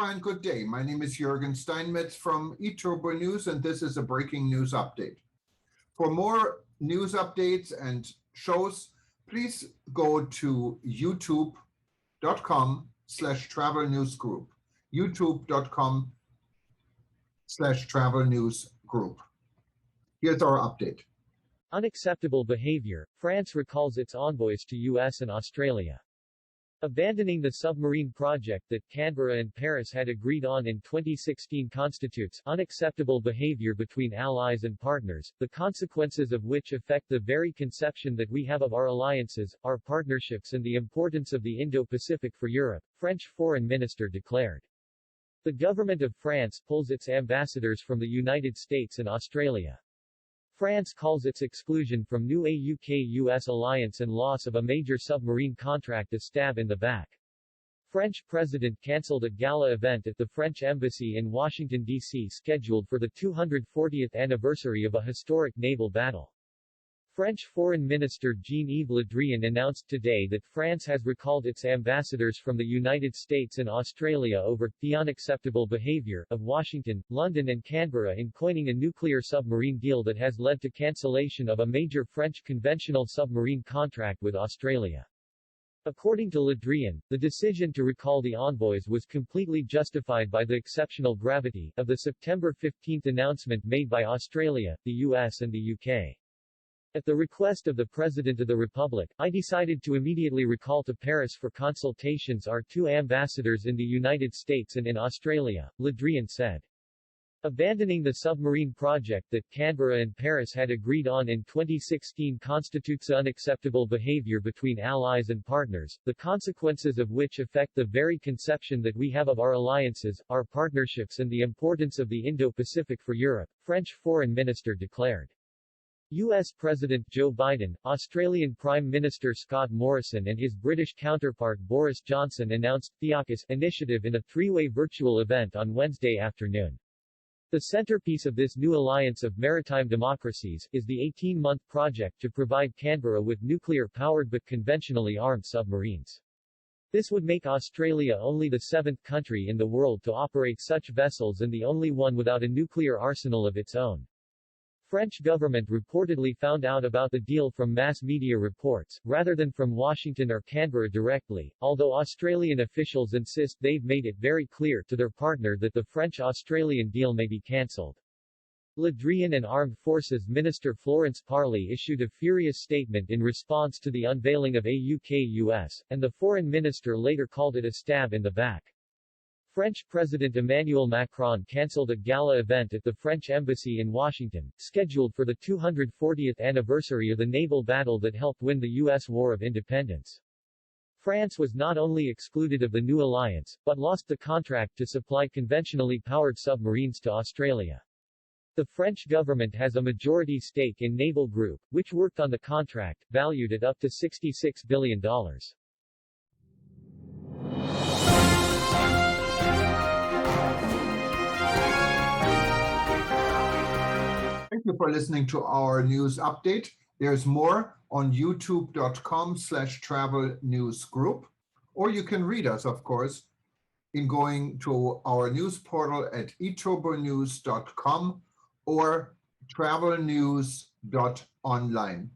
Aloha and good day. My name is Jürgen Steinmetz from eTurboNews, and this is a breaking news update. For more news updates and shows, please go to youtube.com/travel news group. youtube.com/travel news group. Here's our update. Unacceptable behavior. France recalls its envoys to US and Australia. Abandoning the submarine project that Canberra and Paris had agreed on in 2016 constitutes unacceptable behavior between allies and partners, the consequences of which affect the very conception that we have of our alliances, our partnerships and the importance of the Indo-Pacific for Europe, French Foreign Minister declared. The government of France pulls its ambassadors from the United States and Australia. France calls its exclusion from new UK-US alliance and loss of a major submarine contract a stab in the back. French president cancelled a gala event at the French embassy in Washington, D.C. scheduled for the 240th anniversary of a historic naval battle. French Foreign Minister Jean-Yves Le Drian announced today that France has recalled its ambassadors from the United States and Australia over the unacceptable behavior of Washington, London and Canberra in coining a nuclear submarine deal that has led to cancellation of a major French conventional submarine contract with Australia. According to Le Drian, the decision to recall the envoys was completely justified by the exceptional gravity of the September 15 announcement made by Australia, the US and the UK. At the request of the President of the Republic, I decided to immediately recall to Paris for consultations our two ambassadors in the United States and in Australia, Le Drian said. Abandoning the submarine project that Canberra and Paris had agreed on in 2016 constitutes unacceptable behavior between allies and partners, the consequences of which affect the very conception that we have of our alliances, our partnerships and the importance of the Indo-Pacific for Europe, French Foreign Minister declared. U.S. President Joe Biden, Australian Prime Minister Scott Morrison and his British counterpart Boris Johnson announced the AUKUS initiative in a three-way virtual event on Wednesday afternoon. The centerpiece of this new alliance of maritime democracies is the 18-month project to provide Canberra with nuclear-powered but conventionally armed submarines. This would make Australia only the seventh country in the world to operate such vessels and the only one without a nuclear arsenal of its own. French government reportedly found out about the deal from mass media reports, rather than from Washington or Canberra directly, although Australian officials insist they've made it very clear to their partner that the French-Australian deal may be cancelled. Le Drian and Armed Forces Minister Florence Parly issued a furious statement in response to the unveiling of a UK-US, and the foreign minister later called it a stab in the back. French President Emmanuel Macron cancelled a gala event at the French embassy in Washington, scheduled for the 240th anniversary of the naval battle that helped win the U.S. War of Independence. France was not only excluded of the new alliance, but lost the contract to supply conventionally powered submarines to Australia. The French government has a majority stake in Naval Group, which worked on the contract, valued at up to $66 billion. Thank you for listening to our news update. There's more on youtube.com/travel news group, or you can read us, of course, in going to our news portal at eTurboNews.com or travelnews.online.